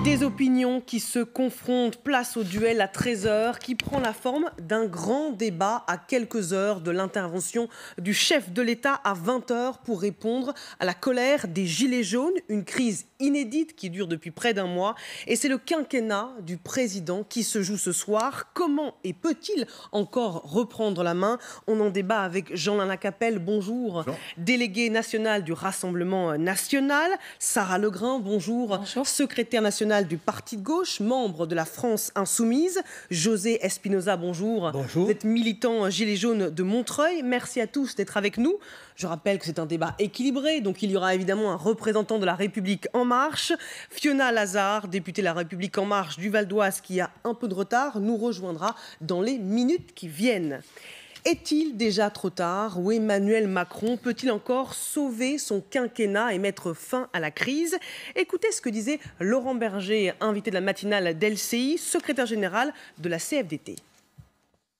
Des opinions qui se confrontent, place au duel à 13h, qui prend la forme d'un grand débat à quelques heures de l'intervention du chef de l'État à 20h pour répondre à la colère des Gilets jaunes, une crise inédite qui dure depuis près d'un mois. Et c'est le quinquennat du président qui se joue ce soir. Comment et peut-il encore reprendre la main? On en débat avec Jean-Lin Lacapelle, bonjour. Bonjour. Délégué national du Rassemblement national. Sarah Legrain, bonjour. Bonjour. Secrétaire national du Parti de gauche, membre de la France insoumise. José Espinosa, bonjour. Bonjour. Vous êtes militant Gilets jaunes de Montreuil. Merci à tous d'être avec nous. Je rappelle que c'est un débat équilibré, donc il y aura évidemment un représentant de La République En Marche. Fiona Lazard, députée de La République En Marche du Val d'Oise, qui a un peu de retard, nous rejoindra dans les minutes qui viennent. Est-il déjà trop tard ou Emmanuel Macron peut-il encore sauver son quinquennat et mettre fin à la crise? Écoutez ce que disait Laurent Berger, invité de la matinale d'LCI, secrétaire général de la CFDT.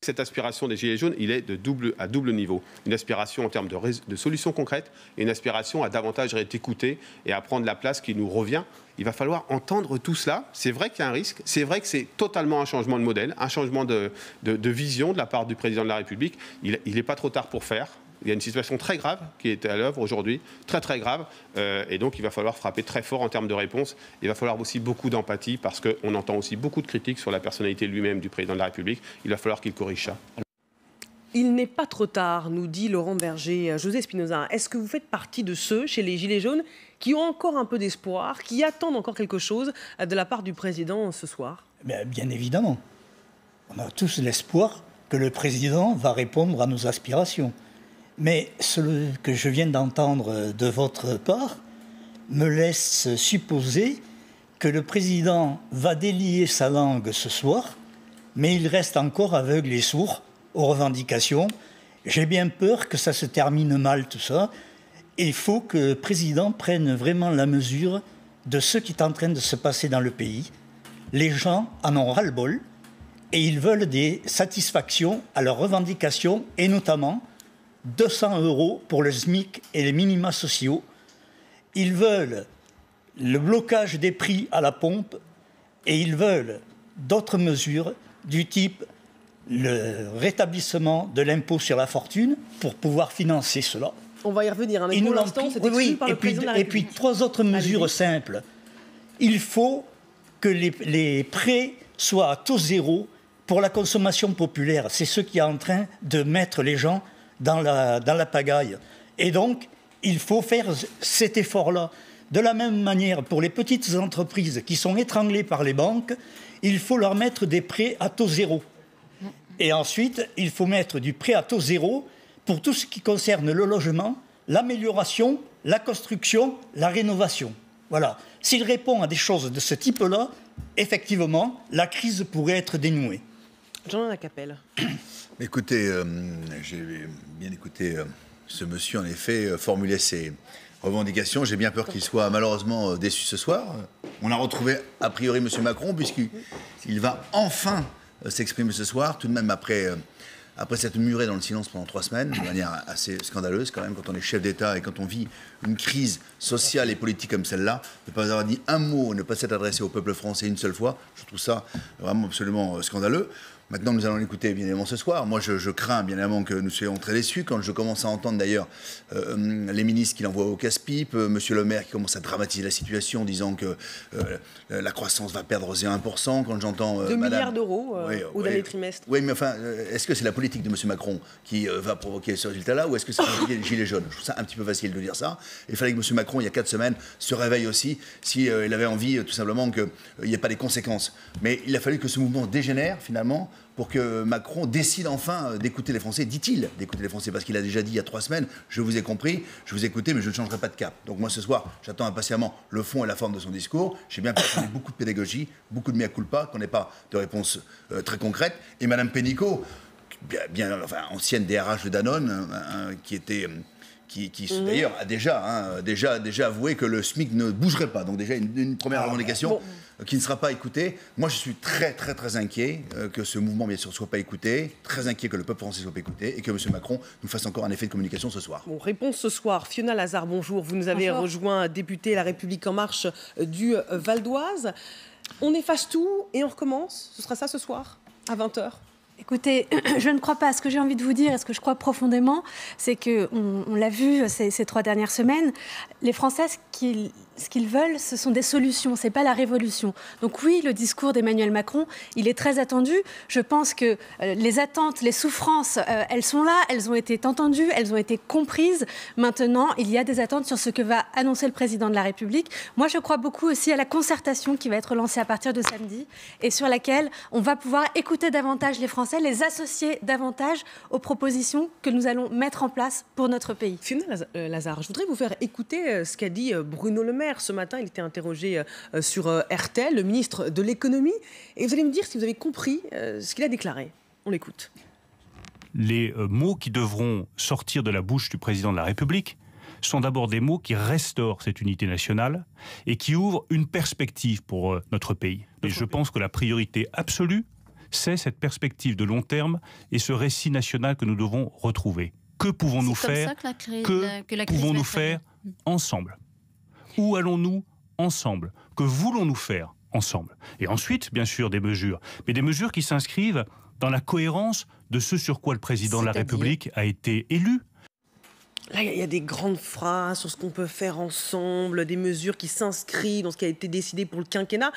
Cette aspiration des Gilets jaunes, il est à double niveau. Une aspiration en termes de solutions concrètes et une aspiration à davantage être écouté et à prendre la place qui nous revient. Il va falloir entendre tout cela. C'est vrai qu'il y a un risque. C'est vrai que c'est totalement un changement de modèle, un changement de vision de la part du président de la République. Il n'est pas trop tard pour faire. Il y a une situation très grave qui est à l'œuvre aujourd'hui, très très grave, et donc il va falloir frapper très fort en termes de réponse. Il va falloir aussi beaucoup d'empathie parce qu'on entend aussi beaucoup de critiques sur la personnalité lui-même du président de la République. Il va falloir qu'il corrige ça. Il n'est pas trop tard, nous dit Laurent Berger. José Espinosa, est-ce que vous faites partie de ceux, chez les Gilets jaunes, qui ont encore un peu d'espoir, qui attendent encore quelque chose de la part du président ce soir? Bien évidemment. On a tous l'espoir que le président va répondre à nos aspirations. Mais ce que je viens d'entendre de votre part me laisse supposer que le président va délier sa langue ce soir, mais il reste encore aveugle et sourd aux revendications. J'ai bien peur que ça se termine mal tout ça. Et il faut que le président prenne vraiment la mesure de ce qui est en train de se passer dans le pays. Les gens en ont ras-le-bol et ils veulent des satisfactions à leurs revendications et notamment 200 € pour le SMIC et les minima sociaux. Ils veulent le blocage des prix à la pompe et ils veulent d'autres mesures du type le rétablissement de l'impôt sur la fortune pour pouvoir financer cela. On va y revenir. Mais pour l'instant, c'est exclu par le président de la République. Et puis, 3 autres mesures simples. Il faut que les prêts soient à taux zéro pour la consommation populaire. C'est ce qui est en train de mettre les gens dans la pagaille. Et donc, il faut faire cet effort-là. De la même manière, pour les petites entreprises qui sont étranglées par les banques, il faut leur mettre des prêts à taux zéro. Et ensuite, il faut mettre du prêt à taux zéro pour tout ce qui concerne le logement, l'amélioration, la construction, la rénovation. Voilà. S'il répond à des choses de ce type-là, effectivement, la crise pourrait être dénouée. Jean-Lin Lacapelle. Écoutez, j'ai bien écouté ce monsieur, en effet, formuler ses revendications. J'ai bien peur qu'il soit malheureusement déçu ce soir. On a retrouvé, a priori, M. Macron, puisqu'il va enfin s'exprimer ce soir, tout de même après s'être muré dans le silence pendant 3 semaines, de manière assez scandaleuse quand même, quand on est chef d'État et quand on vit une crise sociale et politique comme celle-là, ne pas avoir dit un mot, ne pas s'être adressé au peuple français une seule fois, je trouve ça vraiment absolument scandaleux. Maintenant, nous allons l'écouter bien évidemment ce soir. Moi, je crains bien évidemment que nous soyons très déçus quand je commence à entendre d'ailleurs les ministres qui l'envoient au casse-pipe, Monsieur le maire qui commence à dramatiser la situation en disant que la croissance va perdre 0,1%. Quand j'entends 2 milliards d'euros au dernier trimestre. Oui, mais enfin, est-ce que c'est la politique de M. Macron qui va provoquer ce résultat-là ou est-ce que c'est la politique des Gilets jaunes? Je trouve ça un petit peu facile de dire ça. Il fallait que M. Macron, il y a 4 semaines, se réveille aussi s'il avait envie tout simplement qu'il n'y ait pas des conséquences. Mais il a fallu que ce mouvement dégénère finalement pour que Macron décide enfin d'écouter les Français, dit-il, d'écouter les Français, parce qu'il a déjà dit il y a 3 semaines, je vous ai compris, je vous ai écouté, mais je ne changerai pas de cap. Donc moi ce soir, j'attends impatiemment le fond et la forme de son discours. J'ai bien peur qu'on ait beaucoup de pédagogie, beaucoup de mea culpa, qu'on n'ait pas de réponse très concrète. Et Mme Pénicaud, enfin, ancienne DRH de Danone, qui d'ailleurs a déjà avoué que le SMIC ne bougerait pas. Donc déjà une première revendication qui ne sera pas écoutée. Moi je suis très très très inquiet que ce mouvement bien sûr ne soit pas écouté, très inquiet que le peuple français ne soit pas écouté et que M. Macron nous fasse encore un effet de communication ce soir. Bon, réponse ce soir. Fiona Lazard, bonjour. Vous nous avez rejoint, député La République En Marche du Val d'Oise. On efface tout et on recommence. Ce sera ça ce soir, à 20h. Écoutez, je ne crois pas. Ce que j'ai envie de vous dire, et ce que je crois profondément, c'est qu'on l'a vu ces 3 dernières semaines, les Français, ce qu'ils veulent, ce sont des solutions, ce n'est pas la révolution. Donc oui, le discours d'Emmanuel Macron, il est très attendu. Je pense que les attentes, les souffrances, elles sont là, elles ont été entendues, elles ont été comprises. Maintenant, il y a des attentes sur ce que va annoncer le président de la République. Moi, je crois beaucoup aussi à la concertation qui va être lancée à partir de samedi et sur laquelle on va pouvoir écouter davantage les Français, les associer davantage aux propositions que nous allons mettre en place pour notre pays. Fiona Lazard, je voudrais vous faire écouter ce qu'a dit Bruno Le Maire. Ce matin, il était interrogé sur RTL, le ministre de l'économie. Et vous allez me dire si vous avez compris ce qu'il a déclaré. On l'écoute. Les mots qui devront sortir de la bouche du président de la République sont d'abord des mots qui restaurent cette unité nationale et qui ouvrent une perspective pour notre pays. Et je pense que la priorité absolue, c'est cette perspective de long terme et ce récit national que nous devons retrouver. Que pouvons-nous faire ensemble? Où allons-nous ensemble? Que voulons-nous faire ensemble? Et ensuite, bien sûr, des mesures, mais des mesures qui s'inscrivent dans la cohérence de ce sur quoi le président de la République a été élu. Là, il y a des grandes phrases sur ce qu'on peut faire ensemble, des mesures qui s'inscrivent dans ce qui a été décidé pour le quinquennat.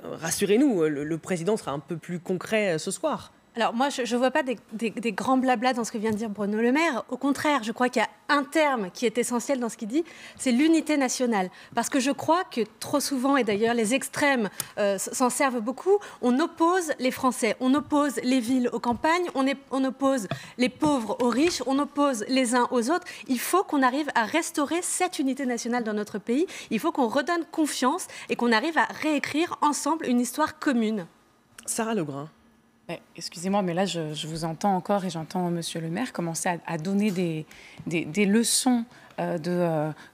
Rassurez-nous, le président sera un peu plus concret ce soir. Alors moi, je ne vois pas des grands blablas dans ce que vient de dire Bruno Le Maire. Au contraire, je crois qu'il y a un terme qui est essentiel dans ce qu'il dit, c'est l'unité nationale. Parce que je crois que trop souvent, et d'ailleurs les extrêmes s'en servent beaucoup, on oppose les Français, on oppose les villes aux campagnes, on oppose les pauvres aux riches, on oppose les uns aux autres. Il faut qu'on arrive à restaurer cette unité nationale dans notre pays. Il faut qu'on redonne confiance et qu'on arrive à réécrire ensemble une histoire commune. Sarah Legrain. Excusez-moi, mais là, je vous entends encore et j'entends Monsieur le maire commencer à donner des leçons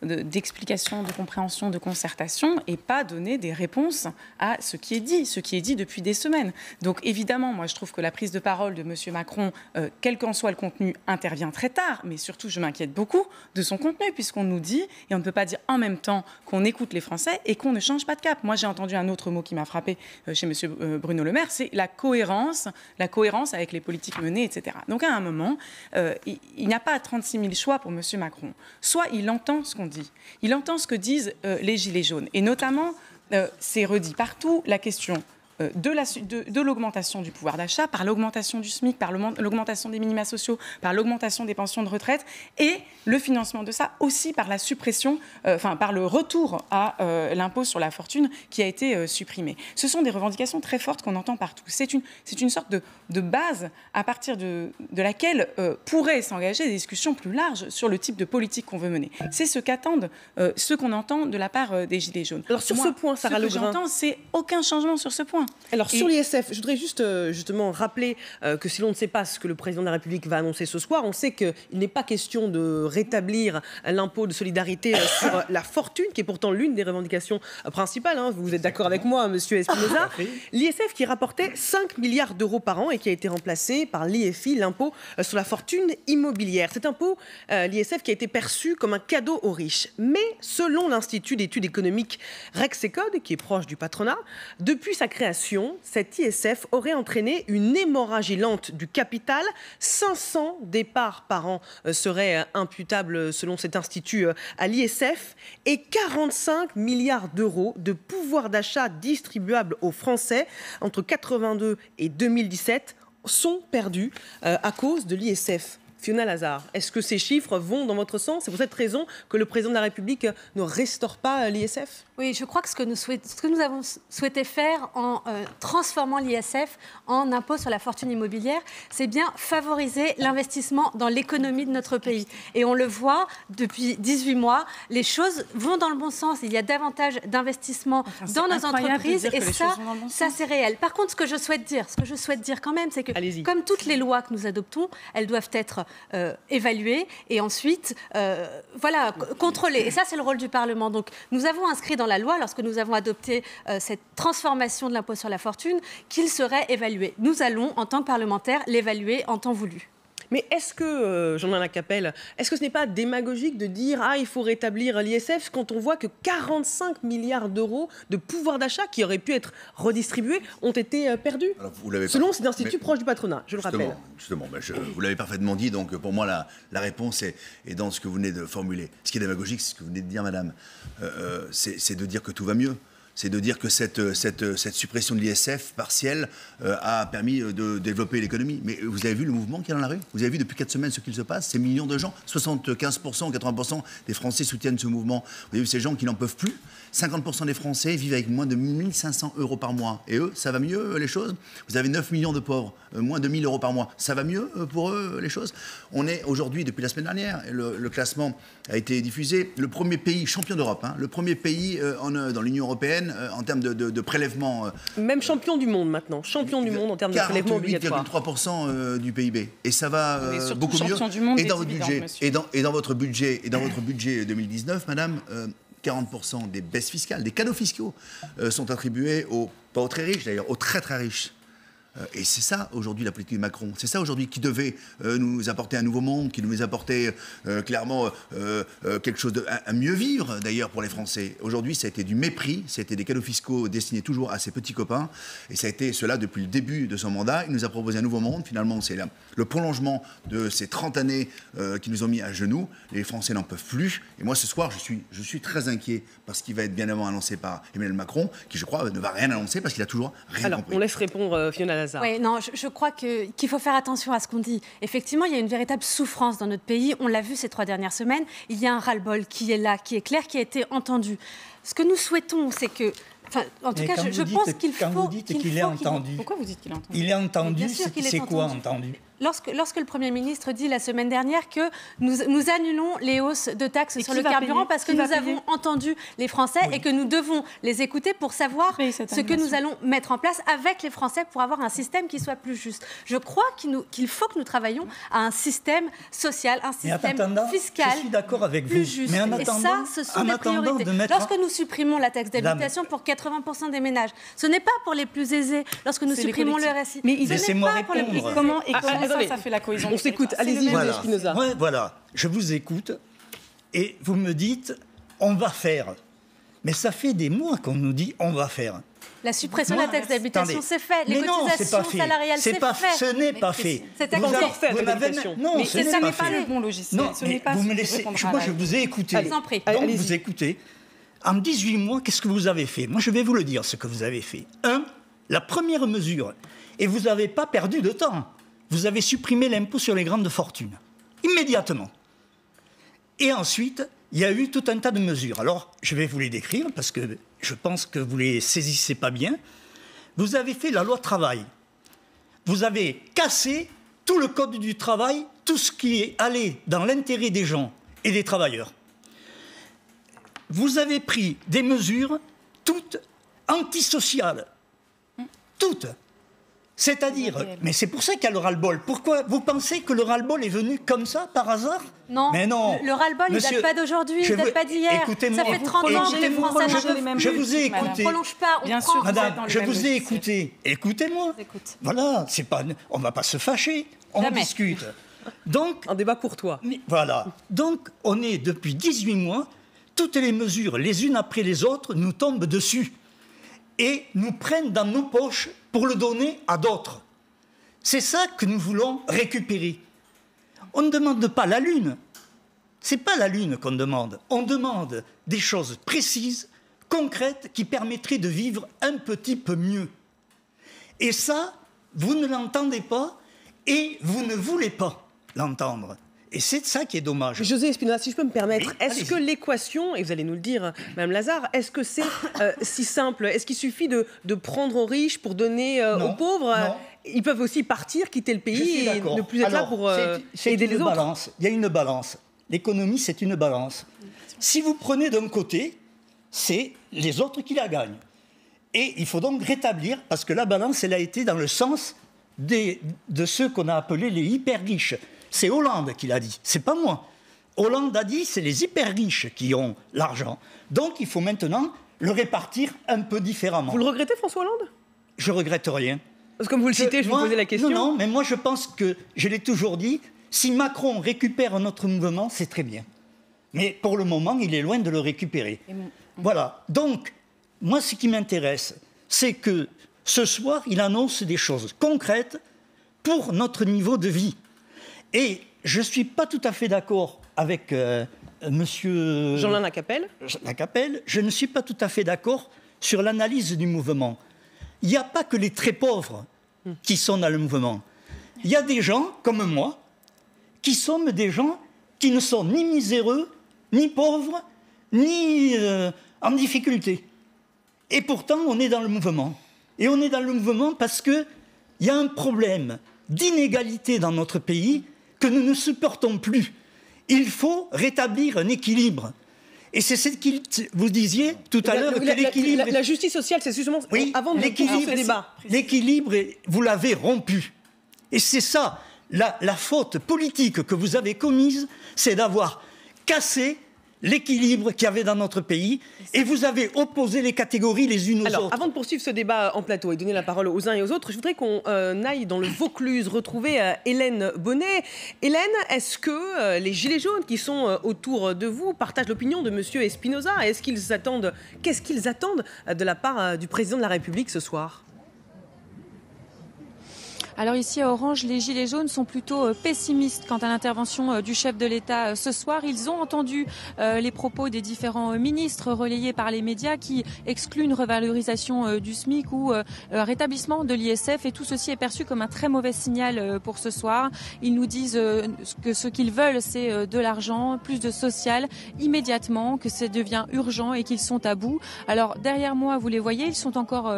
d'explication, de compréhension, de concertation et pas donner des réponses à ce qui est dit depuis des semaines. Donc évidemment, moi je trouve que la prise de parole de M. Macron, quel qu'en soit le contenu, intervient très tard, mais surtout je m'inquiète beaucoup de son contenu puisqu'on nous dit, et on ne peut pas dire en même temps qu'on écoute les Français et qu'on ne change pas de cap. Moi j'ai entendu un autre mot qui m'a frappé chez M. Bruno Le Maire, c'est la cohérence avec les politiques menées, etc. Donc à un moment, il n'y a pas 36 000 choix pour M. Macron. Soit il entend ce qu'on dit, il entend ce que disent les Gilets jaunes. Et notamment, c'est redit partout, la question de l'augmentation du pouvoir d'achat, par l'augmentation du SMIC, par l'augmentation des minima sociaux, par l'augmentation des pensions de retraite et le financement de ça aussi par la suppression, par le retour à l'impôt sur la fortune qui a été supprimé. Ce sont des revendications très fortes qu'on entend partout. C'est une sorte de base à partir de laquelle pourraient s'engager des discussions plus larges sur le type de politique qu'on veut mener. C'est ce qu'attendent, ce qu'on entend de la part des Gilets jaunes. Alors sur ce point, Sarah Legrain, ce que j'entends, c'est aucun changement sur ce point. Alors sur l'ISF, je voudrais juste justement rappeler que si l'on ne sait pas ce que le président de la République va annoncer ce soir, on sait qu'il n'est pas question de rétablir l'impôt de solidarité sur la fortune, qui est pourtant l'une des revendications principales. Hein. Vous êtes d'accord avec moi, monsieur Espinosa. L'ISF qui rapportait 5 milliards d'euros par an et qui a été remplacé par l'IFI, l'impôt sur la fortune immobilière. Cet impôt, l'ISF, qui a été perçu comme un cadeau aux riches. Mais selon l'Institut d'études économiques Rexecode, qui est proche du patronat, depuis sa création, cet ISF aurait entraîné une hémorragie lente du capital. 500 départs par an seraient imputables, selon cet institut, à l'ISF. Et 45 milliards d'euros de pouvoir d'achat distribuables aux Français entre 82 et 2017 sont perdus à cause de l'ISF. Fiona Lazard, est-ce que ces chiffres vont dans votre sens? C'est pour cette raison que le président de la République ne restaure pas l'ISF? Oui, je crois que ce que nous avons souhaité faire en transformant l'ISF en impôt sur la fortune immobilière, c'est bien favoriser l'investissement dans l'économie de notre pays. Et on le voit depuis 18 mois, les choses vont dans le bon sens. Il y a davantage d'investissements dans nos entreprises et ça c'est réel. Par contre, ce que je souhaite dire quand même, c'est que comme toutes les lois que nous adoptons, elles doivent être évaluées et ensuite contrôlées. Et ça, c'est le rôle du Parlement. Donc, nous avons inscrit dans la loi, lorsque nous avons adopté cette transformation de l'impôt sur la fortune, qu'il serait évalué. Nous allons, en tant que parlementaires, l'évaluer en temps voulu. Mais est-ce que, Jean-Alain Capelle, est-ce que ce n'est pas démagogique de dire « Ah, il faut rétablir l'ISF » quand on voit que 45 milliards d'euros de pouvoir d'achat qui auraient pu être redistribués ont été perdus, selon ces instituts proches du patronat, je le rappelle. Justement, vous l'avez parfaitement dit, donc pour moi la réponse est dans ce que vous venez de formuler. Ce qui est démagogique, c'est ce que vous venez de dire, madame, c'est de dire que tout va mieux. C'est de dire que cette suppression de l'ISF partielle a permis de développer l'économie. Mais vous avez vu le mouvement qu'il y a dans la rue? Vous avez vu depuis 4 semaines ce qu'il se passe? Ces millions de gens, 75% ou 80% des Français soutiennent ce mouvement. Vous avez vu ces gens qui n'en peuvent plus? 50% des Français vivent avec moins de 1 500 € par mois. Et eux, ça va mieux les choses? Vous avez 9 millions de pauvres, moins de 1 000 € par mois. Ça va mieux pour eux les choses? On est aujourd'hui, depuis la semaine dernière, le classement a été diffusé, le premier pays champion d'Europe, le premier pays dans l'Union européenne en termes de prélèvement. Même champion du monde maintenant, champion du monde en termes de prélèvement obligatoire. 48,3% du PIB. Et ça va beaucoup mieux. Du monde et dans votre budget, et dans votre budget 2019, madame, 40% des baisses fiscales, des cadeaux fiscaux sont attribués pas aux très riches d'ailleurs, aux très très riches. Et c'est ça aujourd'hui la politique de Macron. C'est ça aujourd'hui qui devait nous apporter un nouveau monde, qui nous apporter clairement quelque chose à mieux vivre d'ailleurs pour les Français. Aujourd'hui, ça a été du mépris, ça a été des cadeaux fiscaux destinés toujours à ses petits copains. Et ça a été cela depuis le début de son mandat. Il nous a proposé un nouveau monde. Finalement, c'est le prolongement de ces 30 années qui nous ont mis à genoux. Les Français n'en peuvent plus. Et moi, ce soir, je suis très inquiet par ce qui va être bien avant annoncé par Emmanuel Macron, qui, je crois, ne va rien annoncer parce qu'il a toujours rien compris. Alors, on laisse répondre Fiona. Oui, non, je crois qu'il faut faire attention à ce qu'on dit. Effectivement, il y a une véritable souffrance dans notre pays. On l'a vu ces 3 dernières semaines. Il y a un ras-le-bol qui est là, qui est clair, qui a été entendu. Ce que nous souhaitons, c'est que... Enfin, en tout cas, je pense qu'il faut... Quand vous dites qu'il est entendu... Pourquoi vous dites qu'il est entendu? Il est entendu, c'est quoi entendu? Lorsque le Premier ministre dit la semaine dernière que nous annulons les hausses de taxes sur le carburant parce que nous avons entendu les Français et que nous devons les écouter pour savoir ce que nous allons mettre en place avec les Français pour avoir un système qui soit plus juste. Je crois qu'il faut que nous travaillions à un système social, un système fiscal je suis d'accord avec plus vous. juste. Mais en et attendant, ça, ce sont des priorités. Lorsque nous supprimons la taxe d'habitation pour 80% des ménages, ce n'est pas pour les plus aisés. Lorsque nous supprimons le RSI, ce n'est pas pour les plus aisés. Comment ça fait la cohésion? On s'écoute, allez-y, voilà. Spinoza. Ouais, voilà, je vous écoute et vous me dites on va faire. Mais ça fait des mois qu'on nous dit on va faire. La suppression de la taxe d'habitation, c'est fait. Les cotisations salariales, c'est fait. Ce n'est pas fait. C'est encore fait, l'habitation. Non, ce n'est pas le bon logiciel. Non, mais vous me laissez. Moi, je vous ai écouté. Donc, vous écoutez. En 18 mois, qu'est-ce que vous avez fait? Moi, je vais vous le dire, ce que vous avez fait. La première mesure, et vous n'avez pas perdu de temps. Vous avez supprimé l'impôt sur les grandes fortunes, immédiatement. Et ensuite, il y a eu tout un tas de mesures. Alors, je vais vous les décrire, parce que je pense que vous ne les saisissez pas bien. Vous avez fait la loi travail. Vous avez cassé tout le code du travail, tout ce qui est allé dans l'intérêt des gens et des travailleurs. Vous avez pris des mesures toutes antisociales. Toutes. C'est-à-dire, mais c'est pour ça qu'il y a le ras-le-bol. Pourquoi vous pensez que le ras-le-bol est venu comme ça, par hasard? Non, mais non. Le ras-le-bol, il ne date pas d'aujourd'hui, il ne date pas d'hier. Écoutez-moi, ça fait 30 ans que les Français n'en peuvent plus. Je vous ai écouté. On ne prolonge pas, bien sûr, madame, je vous ai écouté. Écoutez-moi. Voilà, c'est pas, on ne va pas se fâcher, on discute. Donc, un débat courtois. Voilà. Donc, on est depuis 18 mois, toutes les mesures, les unes après les autres, nous tombent dessus et nous prennent dans nos poches pour le donner à d'autres. C'est ça que nous voulons récupérer. On ne demande pas la Lune. Ce n'est pas la Lune qu'on demande. On demande des choses précises, concrètes, qui permettraient de vivre un petit peu mieux. Et ça, vous ne l'entendez pas et vous ne voulez pas l'entendre. Et c'est ça qui est dommage. José Espinosa, si je peux me permettre, oui, est-ce que l'équation, et vous allez nous le dire, Mme Lazare, est-ce que c'est si simple? Est-ce qu'il suffit de prendre aux riches pour donner aux pauvres? Non. Ils peuvent aussi partir, quitter le pays et ne plus être là pour aider les autres. Il y a une balance. L'économie, c'est une balance. Si vous prenez d'un côté, c'est les autres qui la gagnent. Et il faut donc rétablir, parce que la balance, elle a été dans le sens de ceux qu'on a appelés les hyper-riches. C'est Hollande qui l'a dit, c'est pas moi. Hollande a dit, c'est les hyper-riches qui ont l'argent. Donc, il faut maintenant le répartir un peu différemment. Vous le regrettez, François Hollande? Je regrette rien. Parce que comme vous le citez, je vous posais la question. Non, mais moi, je pense que, je l'ai toujours dit, Si Macron récupère notre mouvement, c'est très bien. Mais pour le moment, il est loin de le récupérer. Voilà. Donc, moi, ce qui m'intéresse, c'est que ce soir, il annonce des choses concrètes pour notre niveau de vie. Et je ne suis pas tout à fait d'accord avec monsieur Jean-Lin Lacapelle. Je ne suis pas tout à fait d'accord sur l'analyse du mouvement. Il n'y a pas que les très pauvres qui sont dans le mouvement. Il y a des gens comme moi qui sommes des gens qui ne sont ni miséreux, ni pauvres, ni en difficulté. Et pourtant, on est dans le mouvement. Et on est dans le mouvement parce qu'il y a un problème d'inégalité dans notre pays que nous ne supportons plus. Il faut rétablir un équilibre. Et c'est ce que vous disiez tout à l'heure, que l'équilibre... La justice sociale, c'est justement... Oui, avant de poursuivre ce débat. L'équilibre, vous l'avez rompu. Et c'est ça, la faute politique que vous avez commise, c'est d'avoir cassé l'équilibre qu'il y avait dans notre pays, et vous avez opposé les catégories les unes aux autres. Alors, avant de poursuivre ce débat en plateau et donner la parole aux uns et aux autres, je voudrais qu'on aille dans le Vaucluse retrouver Hélène Bonnet. Hélène, est-ce que les Gilets jaunes qui sont autour de vous partagent l'opinion de M. Espinosa? Qu'est-ce qu'ils attendent de la part du président de la République ce soir? Alors ici à Orange, les Gilets jaunes sont plutôt pessimistes quant à l'intervention du chef de l'État ce soir. Ils ont entendu les propos des différents ministres relayés par les médias qui excluent une revalorisation du SMIC ou un rétablissement de l'ISF, et tout ceci est perçu comme un très mauvais signal pour ce soir. Ils nous disent que ce qu'ils veulent, c'est de l'argent, plus de social immédiatement, que ça devient urgent et qu'ils sont à bout. Alors derrière moi, vous les voyez, ils sont encore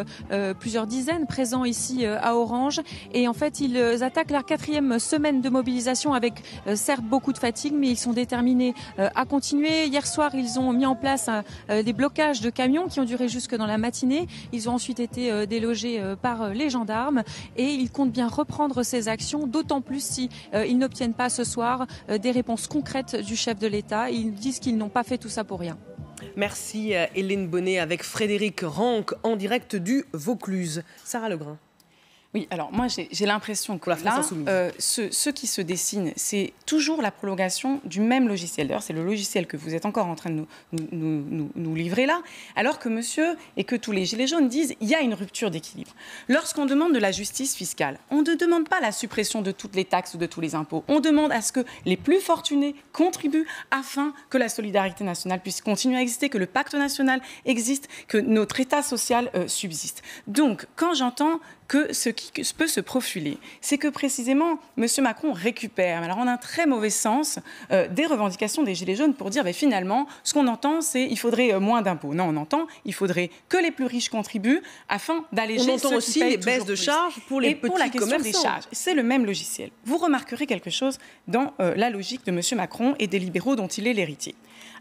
plusieurs dizaines présents ici à Orange, et en fait, ils attaquent leur 4e semaine de mobilisation avec certes beaucoup de fatigue, mais ils sont déterminés à continuer. Hier soir, ils ont mis en place des blocages de camions qui ont duré jusque dans la matinée. Ils ont ensuite été délogés par les gendarmes, et ils comptent bien reprendre ces actions, d'autant plus si ils n'obtiennent pas ce soir des réponses concrètes du chef de l'État. Ils disent qu'ils n'ont pas fait tout ça pour rien. Merci Hélène Bonnet avec Frédéric Ranck en direct du Vaucluse. Sarah Legrain. Oui, alors moi j'ai l'impression que là, ce qui se dessine, c'est toujours la prolongation du même logiciel. D'ailleurs, c'est le logiciel que vous êtes encore en train de nous livrer là, alors que monsieur et que tous les Gilets jaunes disent il y a une rupture d'équilibre. Lorsqu'on demande de la justice fiscale, on ne demande pas la suppression de toutes les taxes ou de tous les impôts. On demande à ce que les plus fortunés contribuent afin que la solidarité nationale puisse continuer à exister, que le pacte national existe, que notre État social subsiste. Donc, quand j'entends que ce qui peut se profiler, c'est que précisément, M. Macron récupère, alors en un très mauvais sens, des revendications des Gilets jaunes pour dire, mais finalement, ce qu'on entend, c'est qu'il faudrait moins d'impôts. Non, on entend, il faudrait que les plus riches contribuent afin d'alléger ceux qui payent. On entend aussi les baisses de charges pour les petits commerçants. Et pour la question des charges, c'est le même logiciel. Vous remarquerez quelque chose dans la logique de M. Macron et des libéraux dont il est l'héritier.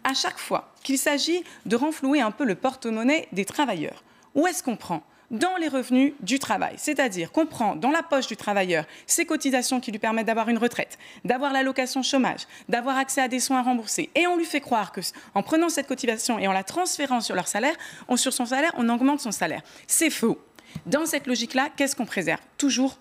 À chaque fois qu'il s'agit de renflouer un peu le porte-monnaie des travailleurs, où est-ce qu'on prend ? Dans les revenus du travail. C'est-à-dire qu'on prend dans la poche du travailleur ses cotisations qui lui permettent d'avoir une retraite, d'avoir l'allocation chômage, d'avoir accès à des soins remboursés. Et on lui fait croire qu'en prenant cette cotisation et en la transférant sur leur salaire, sur son salaire, on augmente son salaire. C'est faux. Dans cette logique-là, qu'est-ce qu'on préserve ? Toujours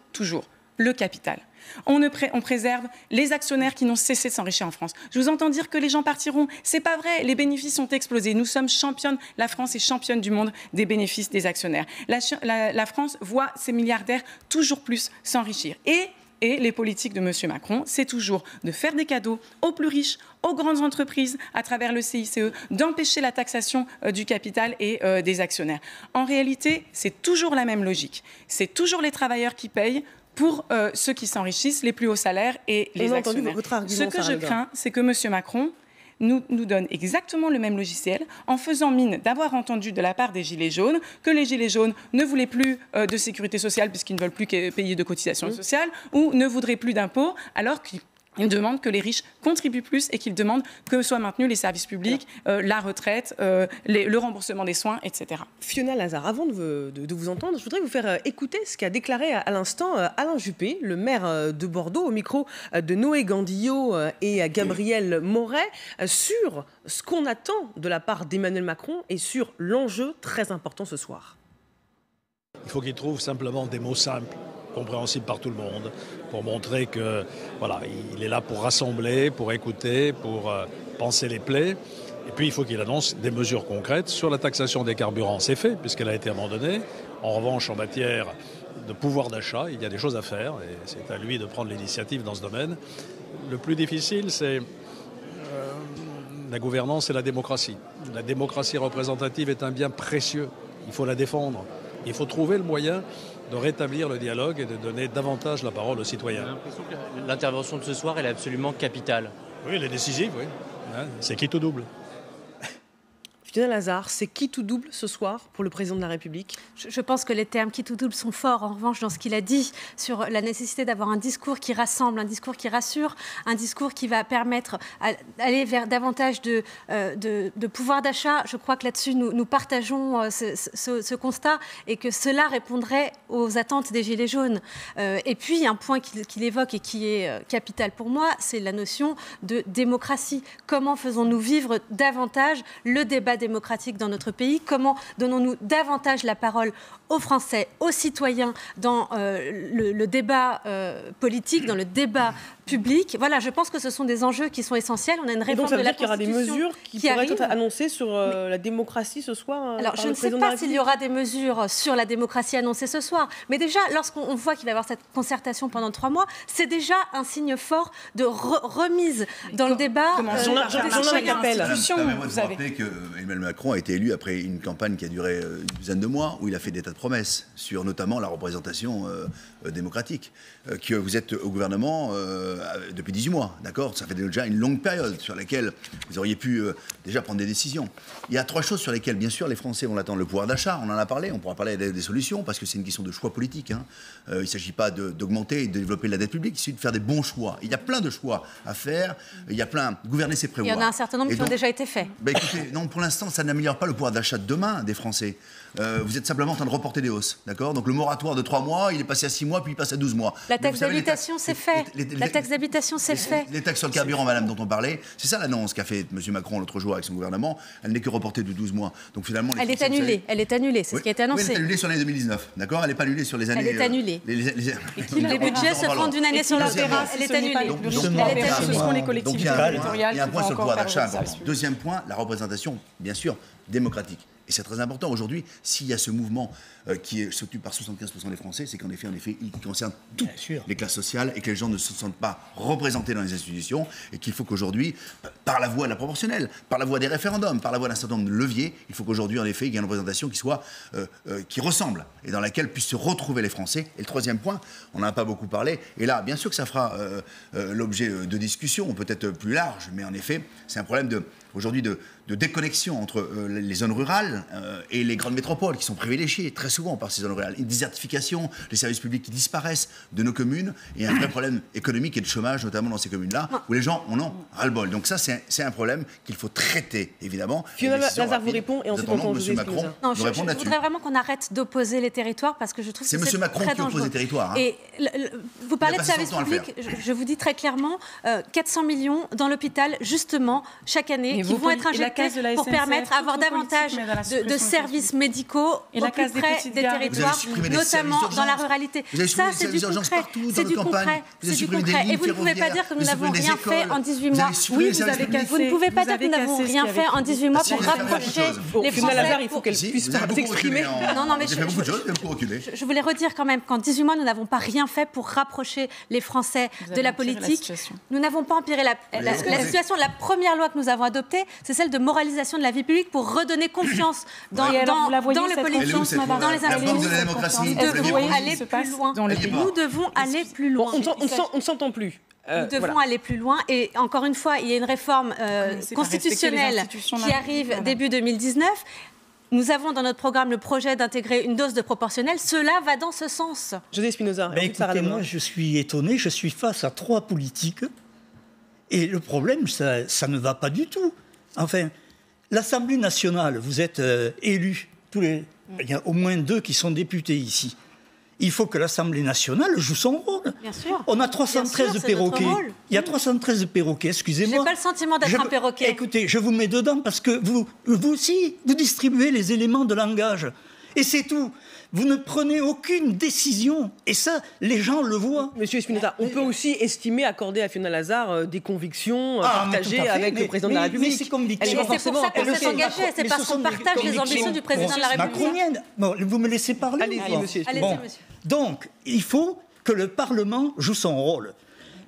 le capital. On préserve les actionnaires qui n'ont cessé de s'enrichir en France. Je vous entends dire que les gens partiront. C'est pas vrai. Les bénéfices ont explosé. Nous sommes championnes. La France est championne du monde des bénéfices des actionnaires. La France voit ses milliardaires toujours plus s'enrichir. Et les politiques de M. Macron, c'est toujours de faire des cadeaux aux plus riches, aux grandes entreprises à travers le CICE, d'empêcher la taxation du capital et des actionnaires. En réalité, c'est toujours la même logique. C'est toujours les travailleurs qui payent pour ceux qui s'enrichissent, les plus hauts salaires et les actionnaires. Ce que je crains, c'est que M. Macron nous donne exactement le même logiciel en faisant mine d'avoir entendu de la part des Gilets jaunes que les Gilets jaunes ne voulaient plus de sécurité sociale puisqu'ils ne veulent plus payer de cotisations sociales ou ne voudraient plus d'impôts alors qu'ils demandent que les riches contribuent plus et qu'ils demandent que soient maintenus les services publics, la retraite, le remboursement des soins, etc. Fiona Lazare, avant de vous entendre, je voudrais vous faire écouter ce qu'a déclaré à l'instant Alain Juppé, le maire de Bordeaux, au micro de Noé Gandillot et Gabriel Moret, sur ce qu'on attend de la part d'Emmanuel Macron et sur l'enjeu très important ce soir. Il faut qu'il trouve simplement des mots simples compréhensible par tout le monde, pour montrer que voilà, il est là pour rassembler, pour écouter, pour panser les plaies. Et puis il faut qu'il annonce des mesures concrètes sur la taxation des carburants. C'est fait puisqu'elle a été abandonnée. En revanche, en matière de pouvoir d'achat, il y a des choses à faire et c'est à lui de prendre l'initiative dans ce domaine. Le plus difficile, c'est la gouvernance et la démocratie. La démocratie représentative est un bien précieux. Il faut la défendre. Il faut trouver le moyen de rétablir le dialogue et de donner davantage la parole aux citoyens. J'ai l'impression que l'intervention de ce soir, elle est absolument capitale. Oui, elle est décisive, oui. C'est quitte ou double. Fiona Lazare, c'est quitte ou double ce soir pour le président de la République? Je pense que les termes quitte ou double sont forts. En revanche, dans ce qu'il a dit sur la nécessité d'avoir un discours qui rassemble, un discours qui rassure, un discours qui va permettre d'aller vers davantage de pouvoir d'achat, je crois que là-dessus, nous partageons ce constat et que cela répondrait aux attentes des Gilets jaunes. Et puis, un point qu'il évoque et qui est capital pour moi, c'est la notion de démocratie. Comment faisons-nous vivre davantage le débat démocratique dans notre pays? Comment donnons-nous davantage la parole aux Français, aux citoyens dans le débat politique, dans le débat public? Voilà, je pense que ce sont des enjeux qui sont essentiels. On a une réforme de la Constitution. Donc ça veut dire qu'il y aura des mesures qui pourraient être annoncées sur la démocratie ce soir? Alors, je ne sais pas s'il y aura des mesures sur la démocratie annoncées ce soir. Mais déjà, lorsqu'on voit qu'il va y avoir cette concertation pendant 3 mois, c'est déjà un signe fort de remise dans le débat. Vous savez que Emmanuel Macron a été élu après une campagne qui a duré une douzaine de mois, où il a fait des tas de promesses sur notamment la représentation démocratique. Que vous êtes au gouvernement depuis 18 mois, d'accord? Ça fait déjà une longue période sur laquelle vous auriez pu déjà prendre des décisions. Il y a 3 choses sur lesquelles, bien sûr, les Français vont l'attendre. Le pouvoir d'achat, on en a parlé, on pourra parler des solutions, parce que c'est une question de choix politique. Il ne s'agit pas d'augmenter et de développer la dette publique, il s'agit de faire des bons choix. Il y a plein de choix à faire, il y a plein... Gouverner, c'est prévoir. Il y en a un certain nombre qui ont déjà été faits. Écoutez, non, pour l'instant, ça n'améliore pas le pouvoir d'achat de demain des Français. Vous êtes simplement en train de reporter des hausses, d'accord? Donc le moratoire de 3 mois, il est passé à 6 mois, puis il passe à 12 mois. La taxe d'habitation, c'est fait. La taxe d'habitation, c'est fait. Les taxes sur le carburant, madame, dont on parlait, c'est ça l'annonce qu'a fait M. Macron l'autre jour avec son gouvernement. Elle n'est que reportée de 12 mois. Donc finalement, elle est annulée. Elle est annulée, c'est ce qui a été annoncé. Oui, elle est annulée sur l'année 2019, d'accord? Elle n'est pas annulée sur les années... Elle est annulée. Les budgets se font d'une année sur l'autre. Elle est annulée. Ce sont les collectivités territoriales. Il y a un point sur le pouvoir d'achat. Deuxième point, la représentation, bien sûr, démocratique. Et c'est très important aujourd'hui, s'il y a ce mouvement qui est soutenu par 75% des Français, c'est qu'en effet, il concerne toutes les classes sociales et que les gens ne se sentent pas représentés dans les institutions et qu'il faut qu'aujourd'hui, par la voie de la proportionnelle, par la voie des référendums, par la voie d'un certain nombre de leviers, il faut qu'aujourd'hui, en effet, il y ait une représentation qui ressemble et dans laquelle puissent se retrouver les Français. Et le troisième point, on n'en a pas beaucoup parlé, et là, bien sûr que ça fera l'objet de discussions peut-être plus larges, mais en effet, c'est un problème aujourd'hui de déconnexion entre les zones rurales et les grandes métropoles qui sont privilégiées très souvent par ces zones rurales. Une désertification, les services publics qui disparaissent de nos communes et un vrai problème économique et de chômage, notamment dans ces communes-là, où les gens en ont ras-le-bol. Donc ça, c'est un problème qu'il faut traiter, évidemment. Fiona Lazare vous répond et ensuite on entend M. Macron. Non, je voudrais vraiment qu'on arrête d'opposer les territoires parce que je trouve que c'est très dangereux. C'est M. Macron qui oppose les territoires. Et vous parlez de services publics, je vous dis très clairement, 400 millions dans l'hôpital, justement, chaque année, qui vont être injectés pour permettre d'avoir davantage de services médicaux au plus près des territoires, notamment dans la ruralité. Ça, c'est du concret. C'est du concret. C'est du concret. Et vous ne pouvez pas dire que nous n'avons rien fait en 18 mois. Oui, vous ne pouvez pas dire que nous n'avons rien fait en 18 mois pour rapprocher les Français. Il faut qu'elle puisse s'exprimer. Non, mais je voulais redire quand même qu'en 18 mois, nous n'avons pas rien fait pour rapprocher les Français de la politique. Nous n'avons pas empiré la situation. La première loi que nous avons adoptée, c'est celle de moralisation de la vie publique pour redonner confiance dans le politique, dans les institutions. Nous devons aller plus loin. Nous devons aller plus loin. On ne s'entend plus. Nous devons aller plus loin et encore une fois, il y a une réforme constitutionnelle qui arrive début 2019. Nous avons dans notre programme le projet d'intégrer une dose de proportionnelle. Cela va dans ce sens. José Spinoza. Écoutez, moi, je suis étonné. Je suis face à 3 politiques. Et le problème, ça ne va pas du tout. Enfin, l'Assemblée nationale, vous êtes élus. Il y a au moins 2 qui sont députés ici. Il faut que l'Assemblée nationale joue son rôle. Bien sûr. On a 313 perroquets. Il y a 313 perroquets, excusez-moi. Je n'ai pas le sentiment d'être un perroquet. Écoutez, je vous mets dedans parce que vous aussi, vous distribuez les éléments de langage. Et c'est tout. Vous ne prenez aucune décision. Et ça, les gens le voient. Monsieur Espinosa, on peut aussi estimer, accorder à Fiona Lazard des convictions partagées avec le président de la République. Mais ces convictions, c'est pour ça qu'on s'est engagé, c'est parce qu'on partage les ambitions du président de la République. Macronienne. Bon, vous me laissez parler. Allez-y, monsieur. Bon. Donc, il faut que le Parlement joue son rôle.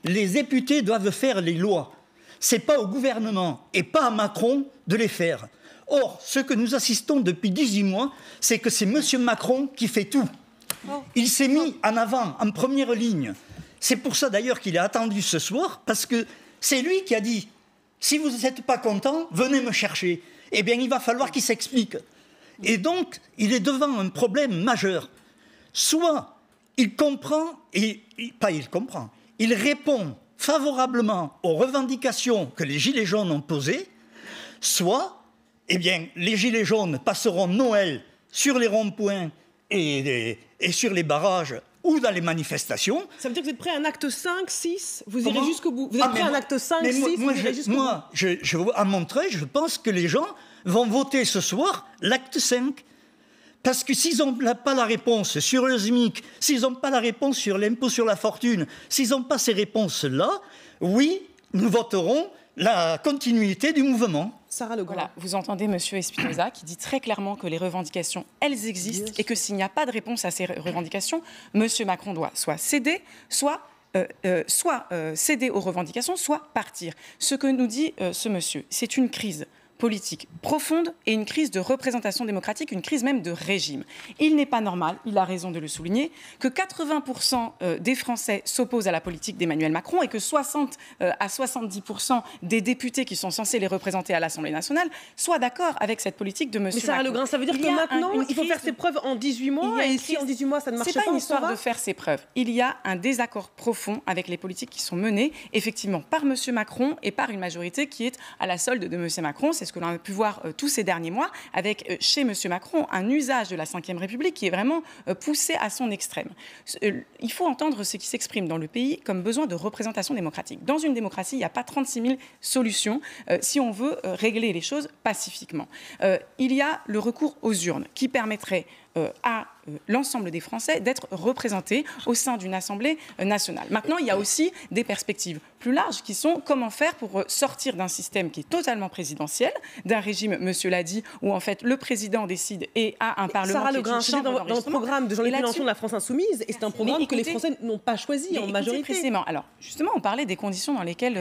Les députés doivent faire les lois. Ce n'est pas au gouvernement et pas à Macron de les faire. Or, ce que nous assistons depuis 18 mois, c'est que c'est M. Macron qui fait tout. Il s'est mis en avant, en première ligne. C'est pour ça d'ailleurs qu'il est attendu ce soir, parce que c'est lui qui a dit « Si vous n'êtes pas content, venez me chercher ». Eh bien, il va falloir qu'il s'explique. Et donc, il est devant un problème majeur. Soit il comprend, il répond favorablement aux revendications que les Gilets jaunes ont posées, soit, eh bien, les Gilets jaunes passeront Noël sur les ronds-points et sur les barrages ou dans les manifestations. Ça veut dire que vous êtes prêt à un acte 5, 6 ? Vous irez jusqu'au bout. Vous êtes prêt à un acte 5, 6 Moi, à Montreuil, je pense que les gens vont voter ce soir l'acte 5. Parce que s'ils n'ont pas la réponse sur le SMIC, s'ils n'ont pas la réponse sur l'impôt sur la fortune, s'ils n'ont pas ces réponses-là, oui, nous voterons la continuité du mouvement. Sarah Legrand. Voilà, vous entendez M. Espinosa qui dit très clairement que les revendications, elles existent et que s'il n'y a pas de réponse à ces revendications, M. Macron doit soit céder, soit céder aux revendications, soit partir. Ce que nous dit ce monsieur, c'est une crise politique profonde et une crise de représentation démocratique, une crise même de régime. Il n'est pas normal, il a raison de le souligner, que 80% des Français s'opposent à la politique d'Emmanuel Macron et que 60 à 70% des députés qui sont censés les représenter à l'Assemblée nationale soient d'accord avec cette politique de M. Macron. Mais Sarah Legrand, ça veut dire que maintenant, il faut faire ses preuves en 18 mois et si en 18 mois ça ne marche pas, c'est pas une histoire de faire ses preuves. Il y a un désaccord profond avec les politiques qui sont menées, effectivement, par M. Macron et par une majorité qui est à la solde de M. Macron. C'est ce que l'on a pu voir tous ces derniers mois avec, chez M. Macron, un usage de la Ve République qui est vraiment poussé à son extrême. Il faut entendre ce qui s'exprime dans le pays comme besoin de représentation démocratique. Dans une démocratie, il n'y a pas 36 000 solutions si on veut régler les choses pacifiquement. Il y a le recours aux urnes qui permettrait à l'ensemble des Français d'être représentés au sein d'une Assemblée nationale. Maintenant, il y a aussi des perspectives plus larges qui sont comment faire pour sortir d'un système qui est totalement présidentiel, d'un régime, monsieur l'a dit, où en fait le président décide et a un parlement Sarah qui Legrand, est une chambre dans le programme de Jean-Luc Mélenchon de la France Insoumise, et c'est un programme que les Français n'ont pas choisi en majorité. Précisément. Alors, justement, on parlait des conditions dans lesquelles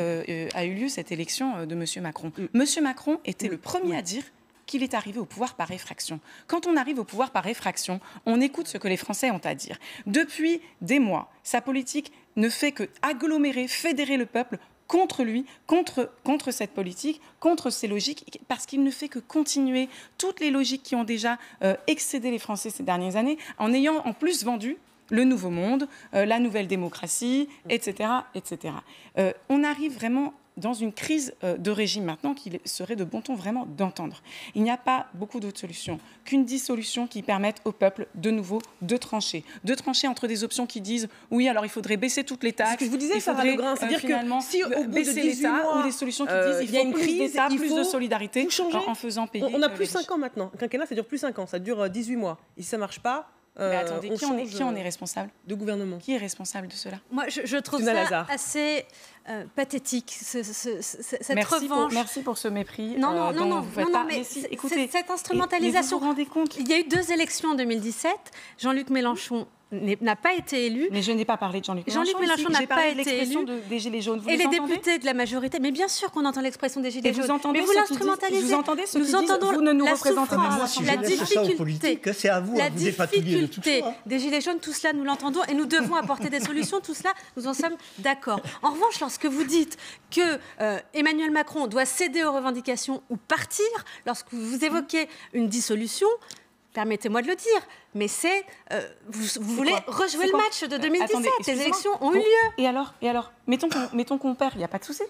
a eu lieu cette élection de monsieur Macron. Monsieur Macron était le premier à dire qu'il est arrivé au pouvoir par effraction. Quand on arrive au pouvoir par effraction, on écoute ce que les Français ont à dire. Depuis des mois, sa politique ne fait que agglomérer, fédérer le peuple contre lui, contre cette politique, contre ses logiques, parce qu'il ne fait que continuer toutes les logiques qui ont déjà excédé les Français ces dernières années, en ayant en plus vendu le nouveau monde, la nouvelle démocratie, etc. etc. On arrive vraiment dans une crise de régime maintenant qu'il serait de bon ton vraiment d'entendre. Il n'y a pas beaucoup d'autres solutions qu'une dissolution qui permette au peuple de nouveau de trancher. De trancher entre des options qui disent oui, alors il faudrait baisser toutes les taxes. Ce que je vous disais, Sarah Legrand, c'est-à-dire que si au bout baisser de 18 l'État mois, ou des solutions qui disent il faut une plus d'État, plus de solidarité en faisant payer. On a plus 5 ans maintenant. Le quinquennat, ça dure plus 5 ans. Ça dure 18 mois. Et si ça ne marche pas, mais attendez, qui en est responsable de gouvernement? Qui est responsable de cela? Moi, je trouve ça assez pathétique, cette revanche. Merci pour ce mépris. Non, mais écoutez, cette instrumentalisation. Vous vous rendez compte? Il y a eu 2 élections en 2017. Jean-Luc Mélenchon n'a pas été élu. Mais je n'ai pas parlé de Jean-Luc Mélenchon. Jean-Luc Mélenchon n'a pas été élu. Des Gilets jaunes. Vous et les entendez? députés de la majorité. Mais bien sûr qu'on entend l'expression des Gilets jaunes. Mais vous l'instrumentalisez. Vous entendez ce qu'ils disent? Vous ne nous représentez pas. La difficulté, c'est à vous, la difficulté des Gilets jaunes, tout cela nous l'entendons et nous devons apporter des solutions. Tout cela, nous en sommes d'accord. En revanche, lorsque vous dites que Emmanuel Macron doit céder aux revendications ou partir, lorsque vous évoquez une dissolution, permettez-moi de le dire, mais vous voulez rejouer le match de 2017. Attendez, les élections ont eu lieu. Et alors mettons qu'on perd, il n'y a pas de souci.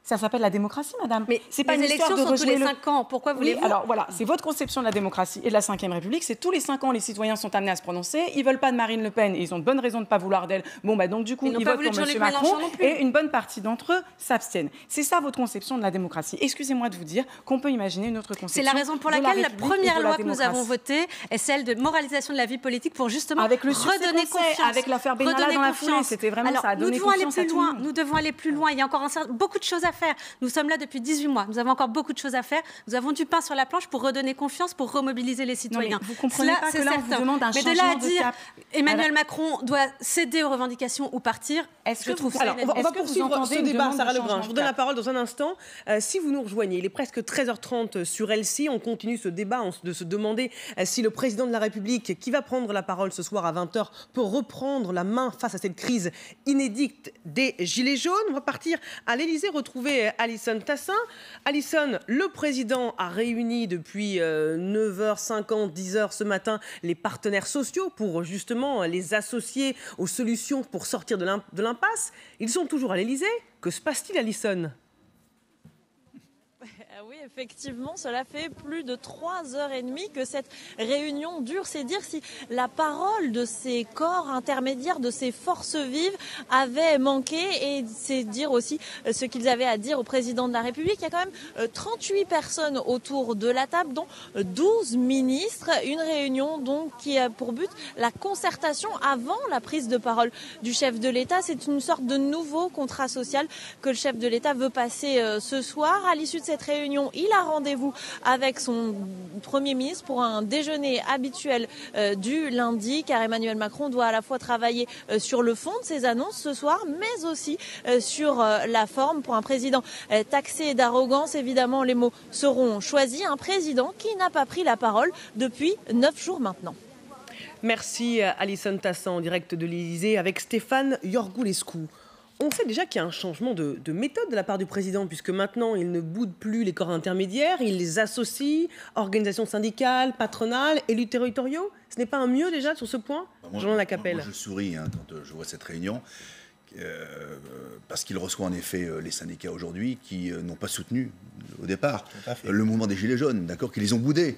Ça s'appelle la démocratie, madame. Mais c'est pas une les histoire élections de sont tous les rejouer 5 ans. Pourquoi voulez-vous... Oui, alors voilà, c'est votre conception de la démocratie et de la Ve République. C'est tous les 5 ans, les citoyens sont amenés à se prononcer. Ils veulent pas de Marine Le Pen et ils ont de bonnes raisons de ne pas vouloir d'elle. Bon, bah donc du coup, ils votent pour M. Macron et une bonne partie d'entre eux s'abstiennent. C'est ça votre conception de la démocratie. Excusez-moi de vous dire qu'on peut imaginer une autre conception. C'est la raison pour laquelle la première loi que nous avons votée est celle de moralisation de la vie politique pour justement redonner confiance. Avec l'affaire Benalla dans la foulée, c'était vraiment ça a donné confiance à tout le monde. Nous devons aller plus loin. Il y a encore beaucoup de choses à faire. Nous sommes là depuis 18 mois. Nous avons encore beaucoup de choses à faire. Nous avons du pain sur la planche pour redonner confiance, pour remobiliser les citoyens. Vous comprenez pas que là, on vous demande un changement de cap. Mais de là à dire Emmanuel Macron doit céder aux revendications ou partir, je trouve ça... Alors, on va poursuivre ce débat, Sarah Lebrun. Je vous donne la parole dans un instant. Si vous nous rejoignez, il est presque 13h30 sur LCI. On continue ce débat de se demander si le président de la République, qui va prendre la parole ce soir à 20h, peut reprendre la main face à cette crise inédite des Gilets jaunes. On va partir à l'Élysée, retrouver Alison Tassin. Alison, le président a réuni depuis 9h50, 10h ce matin les partenaires sociaux pour justement les associer aux solutions pour sortir de l'impasse. Ils sont toujours à l'Élysée. Que se passe-t-il, Alison ? Oui, effectivement, cela fait plus de 3h30 que cette réunion dure. C'est dire si la parole de ces corps intermédiaires, de ces forces vives avait manqué, et c'est dire aussi ce qu'ils avaient à dire au président de la République. Il y a quand même 38 personnes autour de la table, dont 12 ministres. Une réunion donc qui a pour but la concertation avant la prise de parole du chef de l'État. C'est une sorte de nouveau contrat social que le chef de l'État veut passer ce soir. À l'issue de cette réunion, il a rendez-vous avec son Premier ministre pour un déjeuner habituel du lundi, car Emmanuel Macron doit à la fois travailler sur le fond de ses annonces ce soir, mais aussi sur la forme. Pour un président taxé d'arrogance, évidemment, les mots seront choisis. Un président qui n'a pas pris la parole depuis 9 jours maintenant. Merci Alison Tassin en direct de l'Élysée avec Stéphane Iorgulescu. On sait déjà qu'il y a un changement de méthode de la part du président, puisque maintenant, il ne boude plus les corps intermédiaires, il les associe, organisations syndicales, patronales, élus territoriaux. Ce n'est pas un mieux déjà sur ce point, Jean Lacapelle? Moi, je souris quand je vois cette réunion, parce qu'il reçoit en effet les syndicats aujourd'hui qui n'ont pas soutenu au départ le mouvement des Gilets jaunes, d'accord, qui les ont boudés,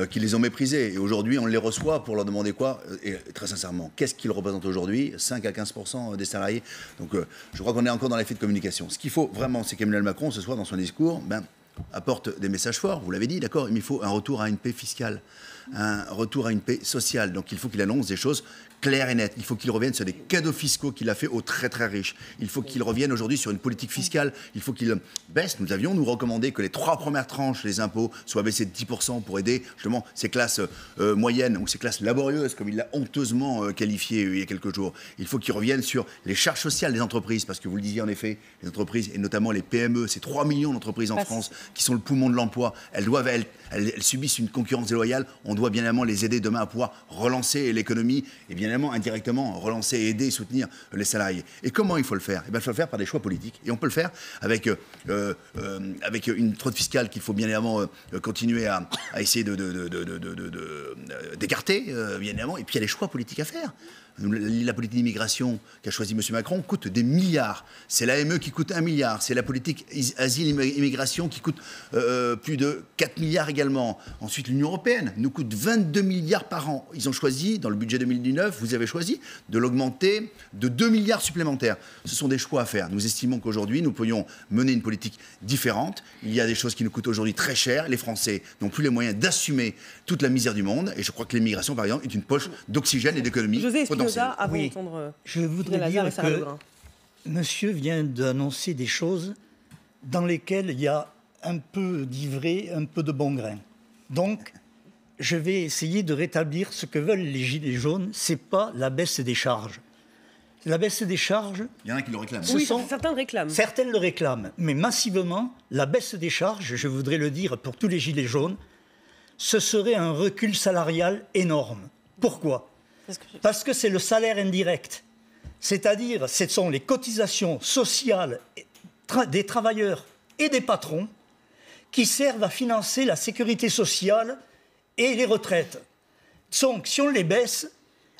qui les ont méprisés. Et aujourd'hui, on les reçoit pour leur demander quoi? Et très sincèrement, qu'est-ce qu'ils représentent aujourd'hui? 5 à 15% des salariés. Donc je crois qu'on est encore dans l'effet de communication. Ce qu'il faut vraiment, c'est qu'Emmanuel Macron, ce soir, dans son discours, apporte des messages forts, vous l'avez dit, d'accord, mais il faut un retour à une paix fiscale, un retour à une paix sociale. Donc il faut qu'il annonce des choses claires et nettes. Il faut qu'il revienne sur des cadeaux fiscaux qu'il a fait aux très très riches. Il faut qu'il revienne aujourd'hui sur une politique fiscale. Il faut qu'il baisse. Nous avions recommandé que les 3 premières tranches, les impôts, soient baissés de 10% pour aider justement ces classes moyennes ou ces classes laborieuses, comme il l'a honteusement qualifié il y a quelques jours. Il faut qu'il revienne sur les charges sociales des entreprises, parce que vous le disiez en effet, les entreprises, et notamment les PME, ces 3 millions d'entreprises en France qui sont le poumon de l'emploi, elles subissent une concurrence déloyale. On doit bien évidemment les aider demain à pouvoir relancer l'économie et bien évidemment indirectement relancer, aider et soutenir les salariés. Et comment il faut le faire? Il faut le faire par des choix politiques. Et on peut le faire avec une fraude fiscale qu'il faut bien évidemment continuer à essayer d'écarter, bien évidemment. Et puis il y a des choix politiques à faire. La politique d'immigration qu'a choisi M. Macron coûte des milliards. C'est l'AME qui coûte 1 milliard. C'est la politique asile-immigration qui coûte plus de 4 milliards également. Ensuite, l'Union européenne nous coûte 22 milliards par an. Ils ont choisi, dans le budget 2019, vous avez choisi de l'augmenter de 2 milliards supplémentaires. Ce sont des choix à faire. Nous estimons qu'aujourd'hui, nous pourrions mener une politique différente. Il y a des choses qui nous coûtent aujourd'hui très cher. Les Français n'ont plus les moyens d'assumer toute la misère du monde. Et je crois que l'immigration, par exemple, est une poche d'oxygène et d'économie. Je voudrais dire que monsieur vient d'annoncer des choses dans lesquelles il y a un peu d'ivré, un peu de bon grain. Donc, je vais essayer de rétablir ce que veulent les Gilets jaunes. Ce n'est pas la baisse des charges. La baisse des charges... Il y en a qui le réclament. Oui, certains le réclament. Certaines le réclament. Mais massivement, la baisse des charges, je voudrais le dire pour tous les Gilets jaunes, ce serait un recul salarial énorme. Pourquoi ? Parce que c'est le salaire indirect. C'est-à-dire, ce sont les cotisations sociales des travailleurs et des patrons qui servent à financer la sécurité sociale et les retraites. Donc, si on les baisse,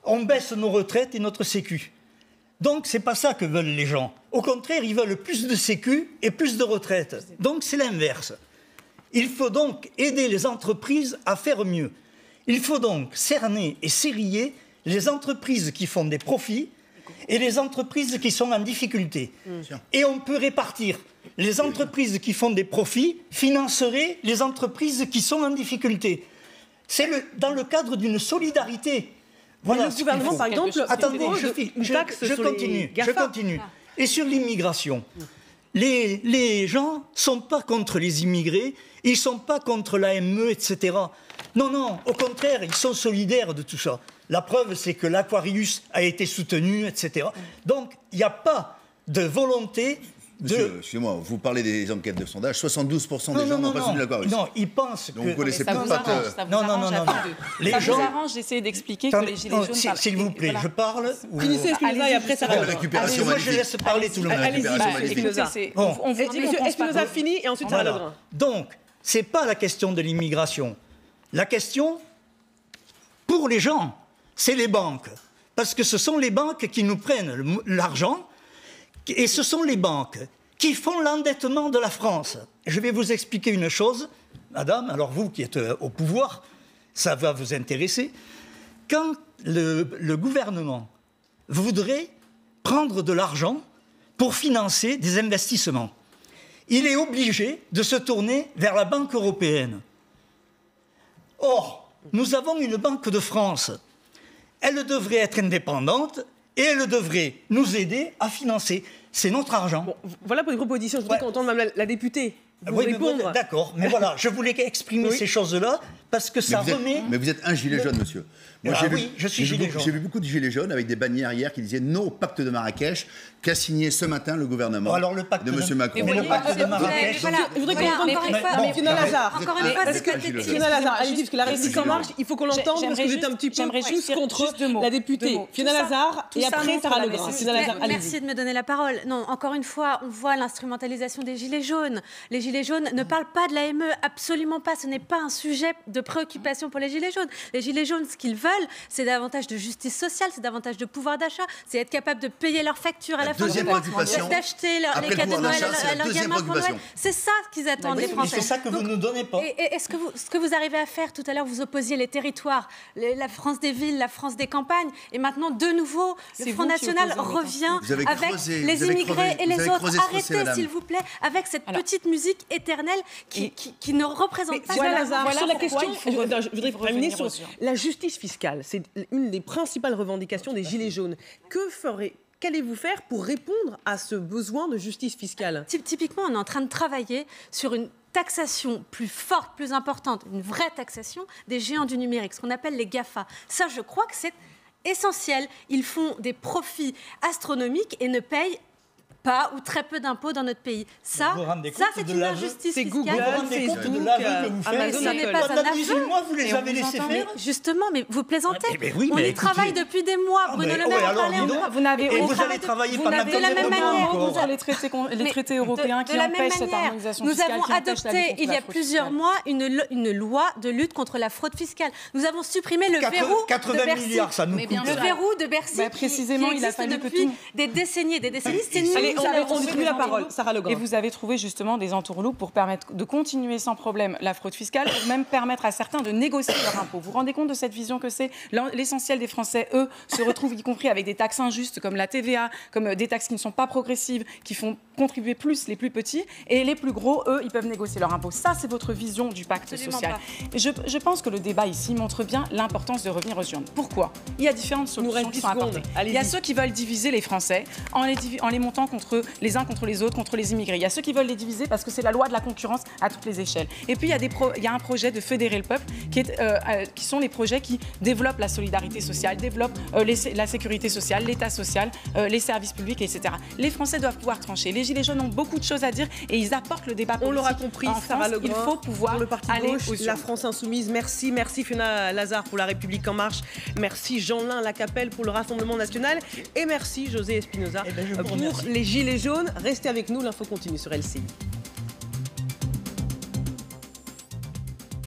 on baisse nos retraites et notre sécu. Donc, c'est pas ça que veulent les gens. Au contraire, ils veulent plus de sécu et plus de retraite. Donc c'est l'inverse. Il faut donc aider les entreprises à faire mieux. Il faut donc cerner et sérier les entreprises qui font des profits et les entreprises qui sont en difficulté. Et on peut répartir. Les entreprises qui font des profits financeraient les entreprises qui sont en difficulté. C'est dans le cadre d'une solidarité. Voilà. Le gouvernement, par exemple, attendez, je continue. Et sur l'immigration, les gens ne sont pas contre les immigrés, ils ne sont pas contre l'AME, etc. Non, au contraire, ils sont solidaires de tout ça. La preuve, c'est que l'Aquarius a été soutenu, etc. Donc, il n'y a pas de volonté Monsieur, excusez-moi, vous parlez des enquêtes de sondage, 72% des gens n'ont pas soutenu l'Aquarius. Non, ils pensent donc, vous connaissez ça pas vous arrange, ça vous arrange. Ça vous arrange d'essayer d'expliquer que les Gilets jaunes... S'il vous plaît, je parle... Finissez Espinosa et après ça va. Récupération moi, je laisse parler tout le monde. Allez-y, Espinosa. Monsieur Espinosa finit et ensuite Sarah Legrand. Donc, ce n'est pas la question de l'immigration. La question, pour les gens, c'est les banques. Parce que ce sont les banques qui nous prennent l'argent et ce sont les banques qui font l'endettement de la France. Je vais vous expliquer une chose, madame, alors vous qui êtes au pouvoir, ça va vous intéresser. Quand le gouvernement voudrait prendre de l'argent pour financer des investissements, il est obligé de se tourner vers la Banque européenne. Or, nous avons une Banque de France. Elle devrait être indépendante et elle devrait nous aider à financer. C'est notre argent. Bon, voilà pour les propositions. Je voudrais qu'on entende Mme la députée vous répondre. D'accord, mais voilà, je voulais exprimer ces choses-là parce que ça remet... Mais vous êtes un gilet jaune, monsieur. Moi, je suis gilet jaune. J'ai vu beaucoup de gilets jaunes avec des bannières hier qui disaient non au pacte de Marrakech qu'a signé ce matin le gouvernement de M. Macron. Mais le pacte de Marrakech... Je voudrais qu'on entende Fiona Lazare. Encore une fois, Fiona Lazare, allez-y, parce que la République en marche, il faut qu'on l'entende parce que vous êtes un petit peu plus contre la députée. Fiona Lazare et après Sarah Legrand. Merci de me donner la parole. Non, encore une fois, on voit l'instrumentalisation des gilets jaunes. Les gilets jaunes ne parlent pas de l'AME, absolument pas. Ce n'est pas un sujet de préoccupation pour les gilets jaunes. Les gilets jaunes, ce qu'ils veulent, c'est davantage de justice sociale, c'est davantage de pouvoir d'achat, c'est être capable de payer leurs factures à la fin du mois, d'acheter les cadeaux de Noël à leurs gamins pour Noël. C'est ça qu'ils attendent, les Français. Et c'est ça que vous ne nous donnez pas. Et ce que vous arrivez à faire, tout à l'heure, vous opposiez les territoires, la France des villes, la France des campagnes, et maintenant, de nouveau, le Front National revient avec les immigrés et les autres. Arrêtez, s'il vous plaît, avec cette petite musique éternelle qui ne représente pas... Voilà, sur la question, je voudrais terminer sur la justice fiscale. C'est une des principales revendications des Gilets jaunes. Qu'allez-vous faire pour répondre à ce besoin de justice fiscale ? Typiquement, on est en train de travailler sur une taxation plus forte, plus importante, une vraie taxation des géants du numérique, ce qu'on appelle les GAFA. Ça, je crois que c'est essentiel. Ils font des profits astronomiques et ne payent pas ou très peu d'impôts dans notre pays. Ça, c'est une injustice fiscale. C'est Google, Facebook, Amazon, ce n'est pas un aveu. Vous les avez laissés faire. Justement, mais vous plaisantez. On y travaille depuis des mois. Bruno Le Maire en parlait encore. Vous n'avez vous allez travailler pendant de la même manière. Vous avez les traités européens qui empêchent cette harmonisation fiscale. Nous avons adopté il y a plusieurs mois une loi de lutte contre la fraude fiscale. Nous avons supprimé le verrou de Bercy. Milliards, ça nous coûte. Le verrou de Bercy précisément, il a fallu depuis des décennies et des décennies. C'est nous. On distribue la parole, Sarah Legrand. Et vous avez trouvé justement des entourloupes pour permettre de continuer sans problème la fraude fiscale, ou même permettre à certains de négocier leur impôt. Vous vous rendez compte de cette vision que c'est ? L'essentiel des Français, eux, se retrouvent y compris avec des taxes injustes comme la TVA, comme des taxes qui ne sont pas progressives, qui font contribuer plus les plus petits, et les plus gros, eux, ils peuvent négocier leur impôt. Ça, c'est votre vision du pacte social. Je pense que le débat ici montre bien l'importance de revenir aux urnes. Pourquoi ? Il y a différentes solutions qui sont apportées. Il y a ceux qui veulent diviser les Français en les montant les uns contre les autres, contre les immigrés. Il y a ceux qui veulent les diviser parce que c'est la loi de la concurrence à toutes les échelles. Et puis, il y a un projet de fédérer le peuple qui sont les projets qui développent la solidarité sociale, développent la sécurité sociale, l'État social, les services publics, etc. Les Français doivent pouvoir trancher. Les Gilets jaunes ont beaucoup de choses à dire et ils apportent le débat politique. On l'aura compris, Sarah Legrand, il faut pouvoir le parti aller gauche, la France insoumise. Merci Fiona Lazare pour La République en marche. Merci Jeanlin Lacapelle pour le Rassemblement national. Et merci José Espinosa pour les Gilets jaunes. Restez avec nous, l'info continue sur LCI.